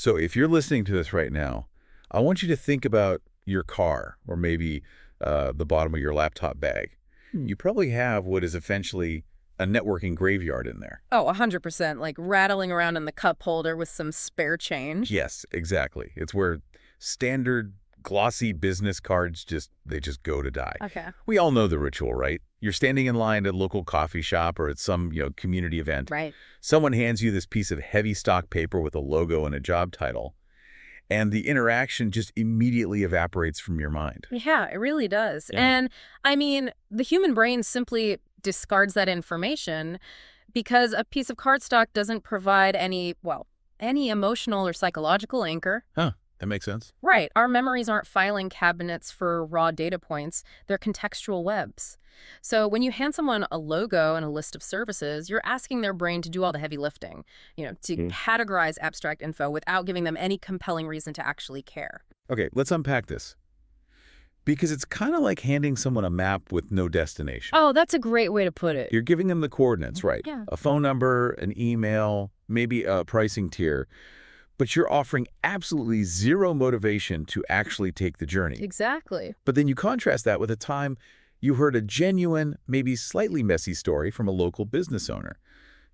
So if you're listening to this right now, I want you to think about your car or maybe the bottom of your laptop bag. You probably have what is essentially a networking graveyard in there. Oh, 100%, like rattling around in the cup holder with some spare change. Yes, exactly. It's where standard glossy business cards they just go to die. Okay. We all know the ritual, right? You're standing in line at a local coffee shop or at some, community event. Right. Someone hands you this piece of heavy stock paper with a logo and a job title, and the interaction just immediately evaporates from your mind. Yeah, it really does. Yeah. And I mean, the human brain simply discards that information because a piece of cardstock doesn't provide any emotional or psychological anchor. Huh, that makes sense. Right. Our memories aren't filing cabinets for raw data points. They're contextual webs. So when you hand someone a logo and a list of services, you're asking their brain to do all the heavy lifting, to categorize abstract info without giving them any compelling reason to actually care. Okay, let's unpack this. Because it's kind of like handing someone a map with no destination. Oh, that's a great way to put it. You're giving them the coordinates, right? Yeah. A phone number, an email, maybe a pricing tier. But you're offering absolutely zero motivation to actually take the journey. Exactly. But then you contrast that with a time you heard a genuine, maybe slightly messy story from a local business owner.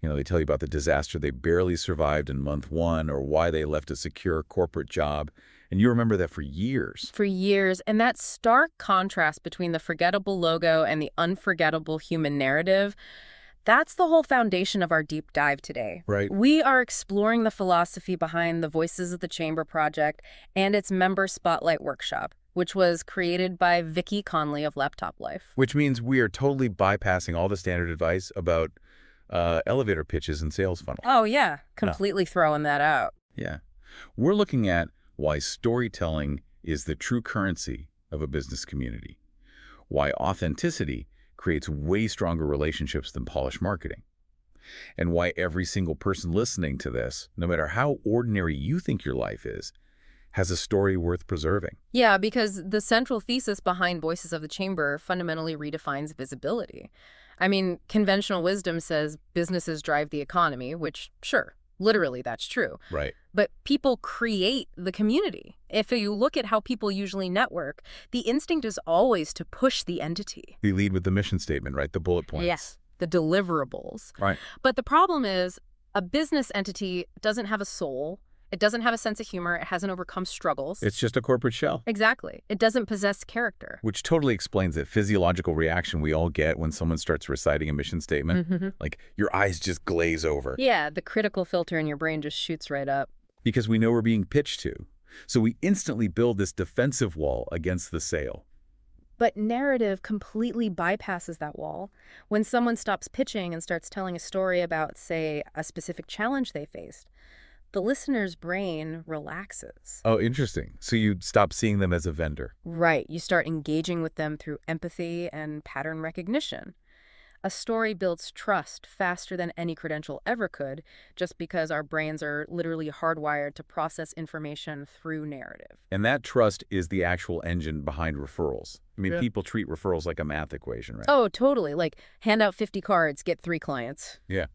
They tell you about the disaster they barely survived in month one or why they left a secure corporate job. And you remember that for years. For years. And that stark contrast between the forgettable logo and the unforgettable human narrative, that's the whole foundation of our deep dive today. Right. We are exploring the philosophy behind the Voices of the Chamber project and its member spotlight workshop, which was created by Vicki Conley of Laptop Life. Which means we are totally bypassing all the standard advice about elevator pitches and sales funnels. Oh, yeah. Completely throwing that out. Yeah. We're looking at why storytelling is the true currency of a business community, why authenticity creates way stronger relationships than polished marketing, and why every single person listening to this, no matter how ordinary you think your life is, has a story worth preserving. Yeah, because the central thesis behind Voices of the Chamber fundamentally redefines visibility. I mean, conventional wisdom says businesses drive the economy, which, sure, literally that's true. Right. But people create the community. If you look at how people usually network, the instinct is always to push the entity. We lead with the mission statement, right? The bullet points. Yes, the deliverables. Right. But the problem is a business entity doesn't have a soul. It doesn't have a sense of humor. It hasn't overcome struggles. It's just a corporate shell. Exactly. It doesn't possess character. Which totally explains that physiological reaction we all get when someone starts reciting a mission statement. Like, your eyes just glaze over. Yeah, the critical filter in your brain just shoots right up. Because we know we're being pitched to. So we instantly build this defensive wall against the sale. But narrative completely bypasses that wall. When someone stops pitching and starts telling a story about, say, a specific challenge they faced, the listener's brain relaxes. Oh, interesting. So you stop seeing them as a vendor. Right. You start engaging with them through empathy and pattern recognition. A story builds trust faster than any credential ever could, just because our brains are literally hardwired to process information through narrative. And that trust is the actual engine behind referrals. I mean, Yeah. People treat referrals like a math equation, right? Oh, totally. Like, hand out 50 cards, get 3 clients. Yeah.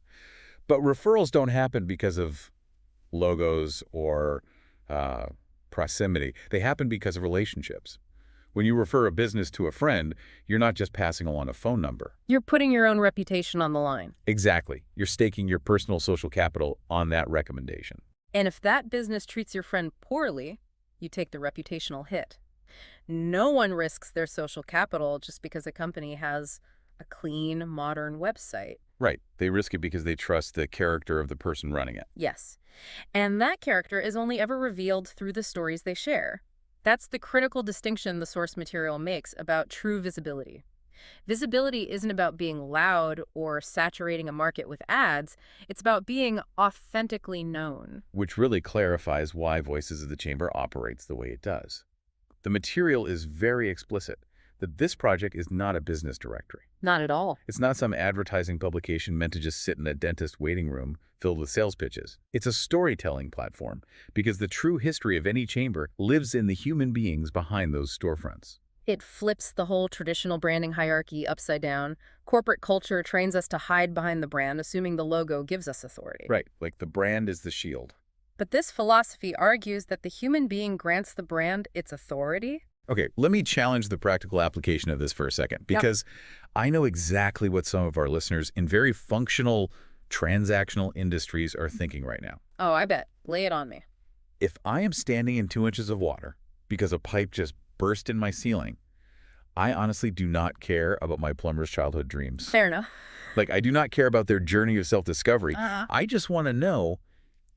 But referrals don't happen because of logos or proximity. They happen because of relationships. When you refer a business to a friend, you're not just passing along a phone number. You're putting your own reputation on the line. Exactly. You're staking your personal social capital on that recommendation. And if that business treats your friend poorly, you take the reputational hit. No one risks their social capital just because a company has a clean, modern website. Right. They risk it because they trust the character of the person running it. Yes. And that character is only ever revealed through the stories they share. That's the critical distinction the source material makes about true visibility. Visibility isn't about being loud or saturating a market with ads. It's about being authentically known. Which really clarifies why Voices of the Chamber operates the way it does. The material is very explicit that this project is not a business directory. Not at all. It's not some advertising publication meant to just sit in a dentist waiting room filled with sales pitches. It's a storytelling platform because the true history of any chamber lives in the human beings behind those storefronts. It flips the whole traditional branding hierarchy upside down. Corporate culture trains us to hide behind the brand, assuming the logo gives us authority. Right, like the brand is the shield. But this philosophy argues that the human being grants the brand its authority. Okay, let me challenge the practical application of this for a second, Yep. because I know exactly what some of our listeners in very functional, transactional industries are thinking right now. Oh, I bet. Lay it on me. If I am standing in 2 inches of water because a pipe just burst in my ceiling, I honestly do not care about my plumber's childhood dreams. Fair enough. Like, I do not care about their journey of self-discovery. Uh-huh. I just want to know,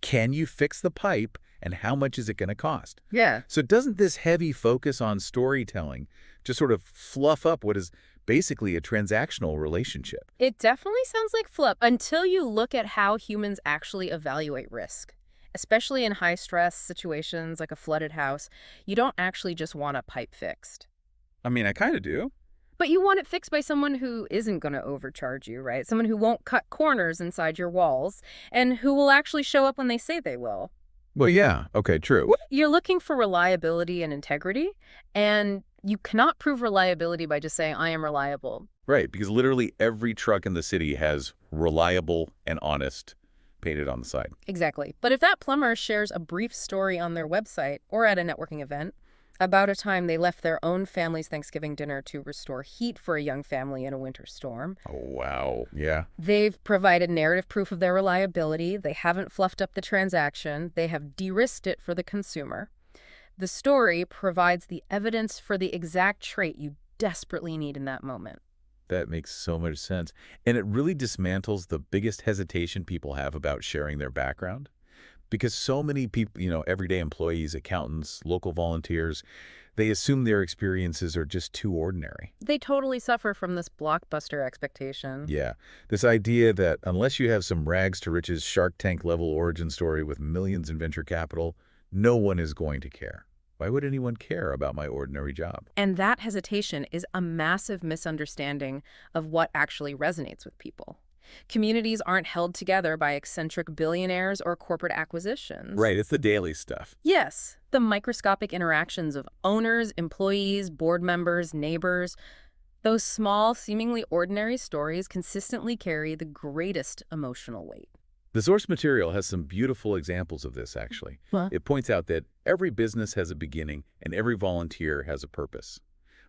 can you fix the pipe and how much is it going to cost? Yeah. So doesn't this heavy focus on storytelling just sort of fluff up what is basically a transactional relationship? It definitely sounds like fluff until you look at how humans actually evaluate risk. Especially in high-stress situations like a flooded house, you don't actually just want a pipe fixed. I mean, I kind of do. But you want it fixed by someone who isn't going to overcharge you, right? Someone who won't cut corners inside your walls and who will actually show up when they say they will. Well, yeah. Okay, true. You're looking for reliability and integrity, and you cannot prove reliability by just saying, I am reliable. Right, because literally every truck in the city has reliable and honest painted on the side. Exactly. But if that plumber shares a brief story on their website or at a networking event about a time they left their own family's Thanksgiving dinner to restore heat for a young family in a winter storm, Oh, wow. Yeah. they've provided narrative proof of their reliability. They haven't fluffed up the transaction. They have de-risked it for the consumer. The story provides the evidence for the exact trait you desperately need in that moment. That makes so much sense. And it really dismantles the biggest hesitation people have about sharing their background. Because so many people, everyday employees, accountants, local volunteers, they assume their experiences are just too ordinary. They totally suffer from this blockbuster expectation. Yeah, this idea that unless you have some rags to riches Shark Tank level origin story with millions in venture capital, no one is going to care. Why would anyone care about my ordinary job? And that hesitation is a massive misunderstanding of what actually resonates with people. Communities aren't held together by eccentric billionaires or corporate acquisitions. Right, it's the daily stuff. Yes, the microscopic interactions of owners, employees, board members, neighbors. Those small, seemingly ordinary stories consistently carry the greatest emotional weight. The source material has some beautiful examples of this, actually. What? It points out that every business has a beginning and every volunteer has a purpose.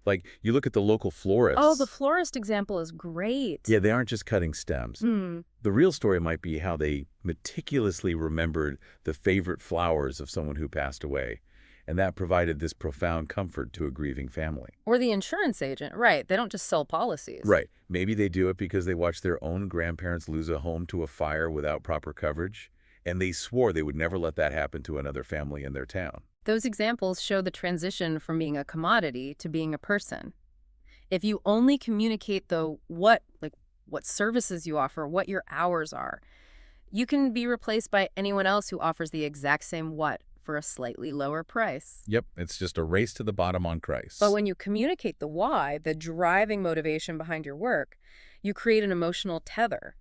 Like, you look at the local florists. Oh, the florist example is great. Yeah, they aren't just cutting stems. The real story might be how they meticulously remembered the favorite flowers of someone who passed away, and that provided this profound comfort to a grieving family. Or the insurance agent, right. They don't just sell policies. Right. Maybe they do it because they watched their own grandparents lose a home to a fire without proper coverage, and they swore they would never let that happen to another family in their town. Those examples show the transition from being a commodity to being a person. If you only communicate what services you offer, what your hours are, you can be replaced by anyone else who offers the exact same what for a slightly lower price. Yep, it's just a race to the bottom on Christ. But when you communicate the why, the driving motivation behind your work, you create an emotional tether.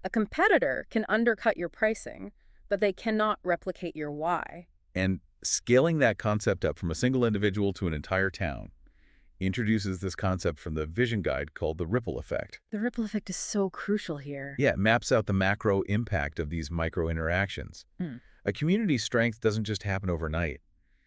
A competitor can undercut your pricing, but they cannot replicate your why. And scaling that concept up from a single individual to an entire town introduces this concept from the vision guide called the ripple effect. The ripple effect is so crucial here. Yeah, it maps out the macro impact of these micro interactions. A community's strength doesn't just happen overnight.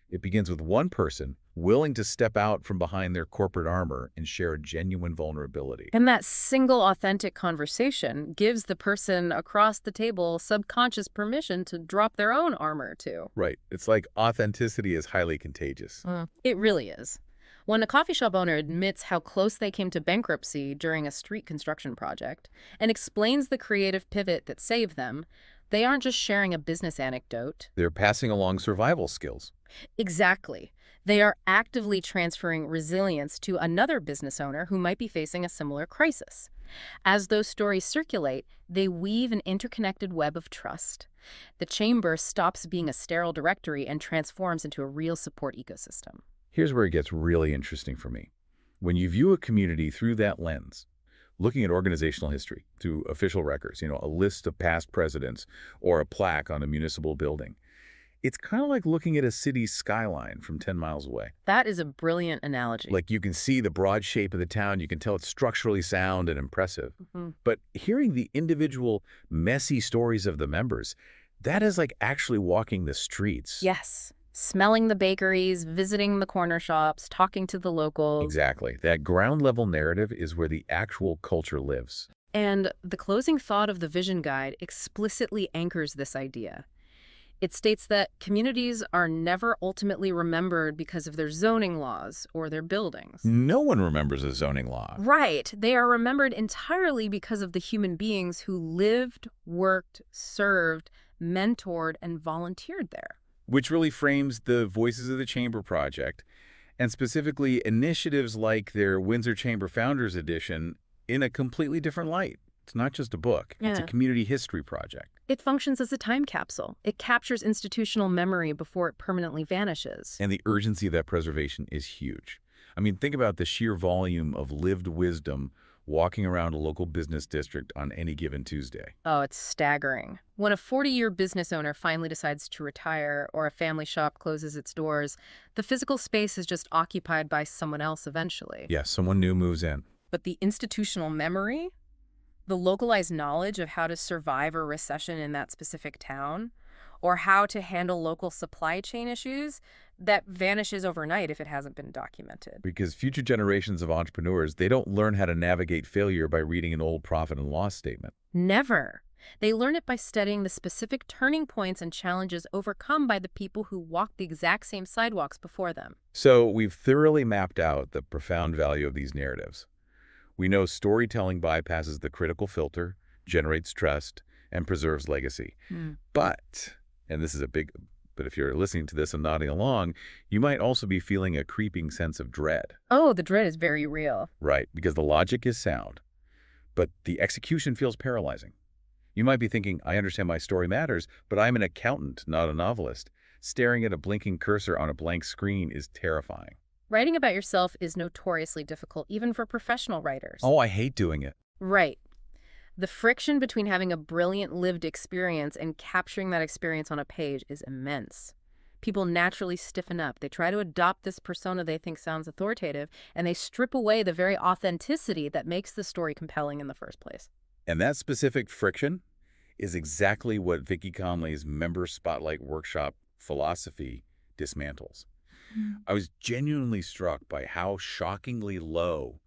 It begins with one person willing to step out from behind their corporate armor and share a genuine vulnerability. And that single authentic conversation gives the person across the table subconscious permission to drop their own armor too. Right. It's like authenticity is highly contagious. It really is. When a coffee shop owner admits how close they came to bankruptcy during a street construction project and explains the creative pivot that saved them, they aren't just sharing a business anecdote. They're passing along survival skills. Exactly. They are actively transferring resilience to another business owner who might be facing a similar crisis. As those stories circulate, they weave an interconnected web of trust. The chamber stops being a sterile directory and transforms into a real support ecosystem. Here's where it gets really interesting for me. When you view a community through that lens, looking at organizational history, through official records, a list of past presidents or a plaque on a municipal building, it's kind of like looking at a city's skyline from 10 miles away. That is a brilliant analogy. Like, you can see the broad shape of the town, you can tell it's structurally sound and impressive. But hearing the individual messy stories of the members, That is like actually walking the streets. Yes. Smelling the bakeries, visiting the corner shops, talking to the locals. Exactly. That ground level narrative is where the actual culture lives. And the closing thought of the vision guide explicitly anchors this idea. It states that communities are never ultimately remembered because of their zoning laws or their buildings. No one remembers a zoning law. Right. They are remembered entirely because of the human beings who lived, worked, served, mentored, and volunteered there. Which really frames the Voices of the Chamber project, and specifically initiatives like their Windsor Chamber Founders Edition, in a completely different light. It's not just a book. It's a Yeah. community history project. It functions as a time capsule. It captures institutional memory before it permanently vanishes. And the urgency of that preservation is huge. I mean, think about the sheer volume of lived wisdom walking around a local business district on any given Tuesday. Oh, it's staggering. When a 40-year business owner finally decides to retire or a family shop closes its doors, the physical space is just occupied by someone else eventually. Yeah, someone new moves in. But the institutional memory, the localized knowledge of how to survive a recession in that specific town, or how to handle local supply chain issues, that vanishes overnight if it hasn't been documented. Because future generations of entrepreneurs, they don't learn how to navigate failure by reading an old profit and loss statement. Never. They learn it by studying the specific turning points and challenges overcome by the people who walked the exact same sidewalks before them. So we've thoroughly mapped out the profound value of these narratives. We know storytelling bypasses the critical filter, generates trust, and preserves legacy. But, and this is a big, but if you're listening to this and nodding along, you might also be feeling a creeping sense of dread. Oh, the dread is very real. Right, because the logic is sound, but the execution feels paralyzing. You might be thinking, I understand my story matters, but I'm an accountant, not a novelist. Staring at a blinking cursor on a blank screen is terrifying. Writing about yourself is notoriously difficult, even for professional writers. Oh, I hate doing it. Right. The friction between having a brilliant lived experience and capturing that experience on a page is immense. People naturally stiffen up. They try to adopt this persona they think sounds authoritative, and they strip away the very authenticity that makes the story compelling in the first place. And that specific friction is exactly what Vicki Conley's Member Spotlight Workshop philosophy dismantles. I was genuinely struck by how shockingly low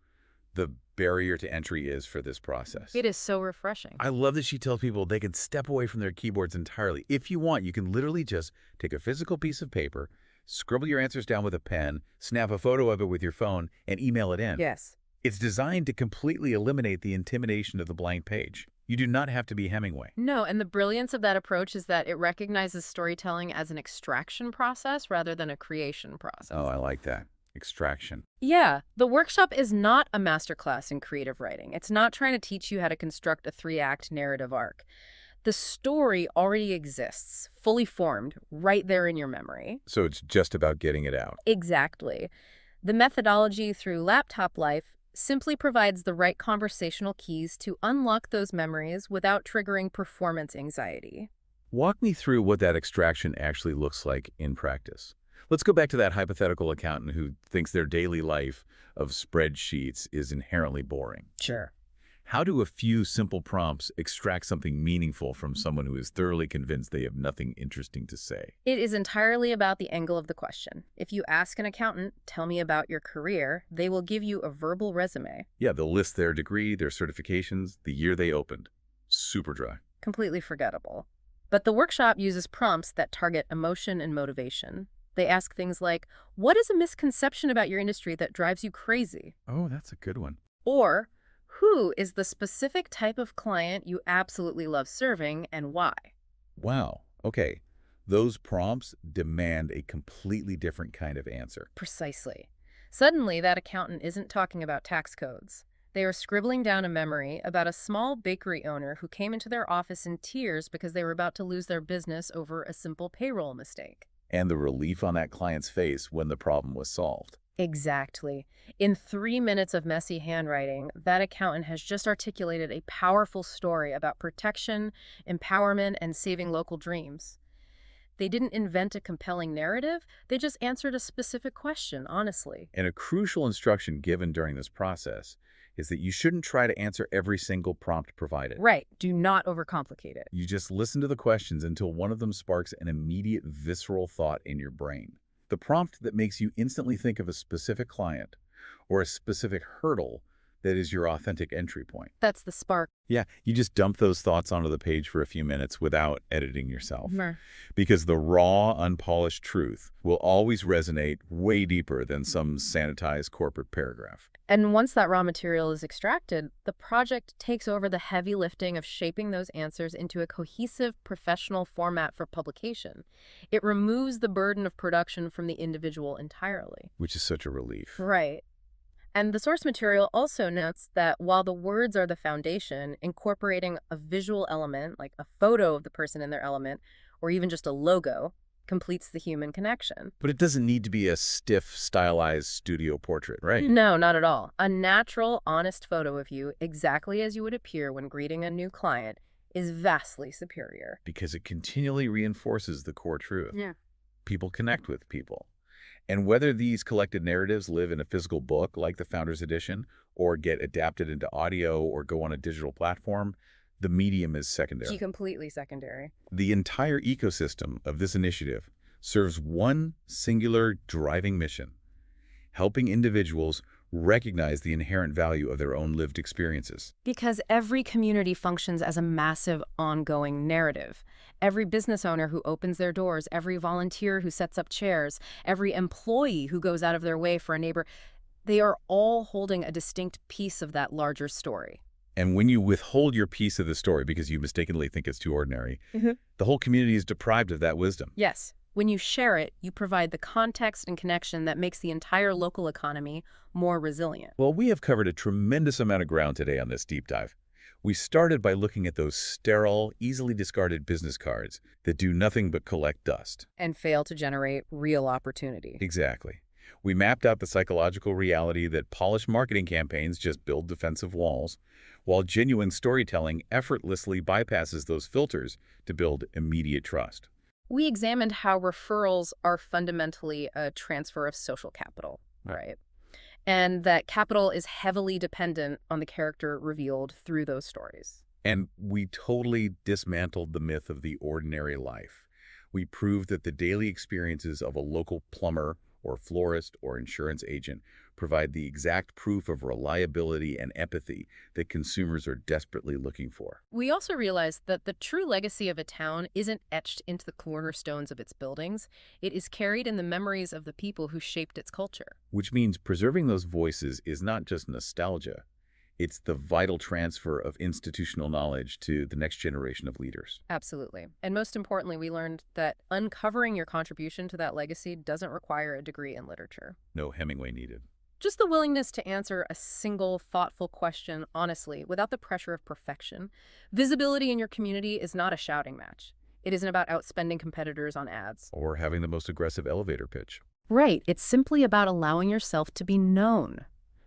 the barrier to entry is for this process. It is so refreshing. I love that she tells people they can step away from their keyboards entirely. If you want, you can literally just take a physical piece of paper, scribble your answers down with a pen, snap a photo of it with your phone, and email it in. Yes. It's designed to completely eliminate the intimidation of the blank page. You do not have to be Hemingway. No, and the brilliance of that approach is that it recognizes storytelling as an extraction process rather than a creation process. Oh, I like that. Extraction. Yeah, the workshop is not a masterclass in creative writing. It's not trying to teach you how to construct a 3-act narrative arc. The story already exists, fully formed, right there in your memory. So it's just about getting it out. Exactly. The methodology through Laptop Life simply provides the right conversational keys to unlock those memories without triggering performance anxiety. Walk me through what that extraction actually looks like in practice. Let's go back to that hypothetical accountant who thinks their daily life of spreadsheets is inherently boring. Sure. How do a few simple prompts extract something meaningful from someone who is thoroughly convinced they have nothing interesting to say? It is entirely about the angle of the question. If you ask an accountant, tell me about your career, they will give you a verbal resume. Yeah, they'll list their degree, their certifications, the year they opened. Super dry. Completely forgettable. But the workshop uses prompts that target emotion and motivation. They ask things like, what is a misconception about your industry that drives you crazy? Oh, that's a good one. Or, who is the specific type of client you absolutely love serving and why? Wow. Okay. Those prompts demand a completely different kind of answer. Precisely. Suddenly, that accountant isn't talking about tax codes. They are scribbling down a memory about a small bakery owner who came into their office in tears because they were about to lose their business over a simple payroll mistake. And the relief on that client's face when the problem was solved. Exactly. In 3 minutes of messy handwriting, that accountant has just articulated a powerful story about protection, empowerment, and saving local dreams. They didn't invent a compelling narrative, they just answered a specific question, honestly. And a crucial instruction given during this process is that you shouldn't try to answer every single prompt provided. Right, do not overcomplicate it. You just listen to the questions until one of them sparks an immediate visceral thought in your brain. The prompt that makes you instantly think of a specific client or a specific hurdle that is your authentic entry point. That's the spark. Yeah, you just dump those thoughts onto the page for a few minutes without editing yourself. Mer. Because the raw, unpolished truth will always resonate way deeper than some sanitized corporate paragraph. And once that raw material is extracted, the project takes over the heavy lifting of shaping those answers into a cohesive professional format for publication. It removes the burden of production from the individual entirely. Which is such a relief. Right. And the source material also notes that while the words are the foundation, incorporating a visual element, like a photo of the person in their element, or even just a logo, completes the human connection. But it doesn't need to be a stiff, stylized studio portrait, right? No, not at all. A natural, honest photo of you, exactly as you would appear when greeting a new client, is vastly superior. Because it continually reinforces the core truth. Yeah. People connect with people. And whether these collected narratives live in a physical book like the Founders Edition, or get adapted into audio or go on a digital platform, the medium is secondary. Completely secondary. The entire ecosystem of this initiative serves one singular driving mission: helping individuals recognize the inherent value of their own lived experiences. Because every community functions as a massive, ongoing narrative. Every business owner who opens their doors, every volunteer who sets up chairs, every employee who goes out of their way for a neighbor, they are all holding a distinct piece of that larger story. And when you withhold your piece of the story because you mistakenly think it's too ordinary, the whole community is deprived of that wisdom. Yes. When you share it, you provide the context and connection that makes the entire local economy more resilient. Well, we have covered a tremendous amount of ground today on this deep dive. We started by looking at those sterile, easily discarded business cards that do nothing but collect dust. And fail to generate real opportunity. Exactly. We mapped out the psychological reality that polished marketing campaigns just build defensive walls, while genuine storytelling effortlessly bypasses those filters to build immediate trust. We examined how referrals are fundamentally a transfer of social capital, right? And that capital is heavily dependent on the character revealed through those stories. And we totally dismantled the myth of the ordinary life. We proved that the daily experiences of a local plumber or florist or insurance agent provide the exact proof of reliability and empathy that consumers are desperately looking for. We also realized that the true legacy of a town isn't etched into the cornerstones of its buildings. It is carried in the memories of the people who shaped its culture. Which means preserving those voices is not just nostalgia. It's the vital transfer of institutional knowledge to the next generation of leaders. Absolutely. And most importantly, we learned that uncovering your contribution to that legacy doesn't require a degree in literature. No Hemingway needed. Just the willingness to answer a single, thoughtful question honestly, without the pressure of perfection. Visibility in your community is not a shouting match. It isn't about outspending competitors on ads. Or having the most aggressive elevator pitch. Right. It's simply about allowing yourself to be known,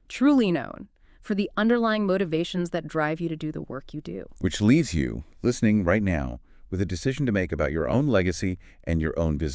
truly known, for the underlying motivations that drive you to do the work you do. Which leaves you, listening right now, with a decision to make about your own legacy and your own business.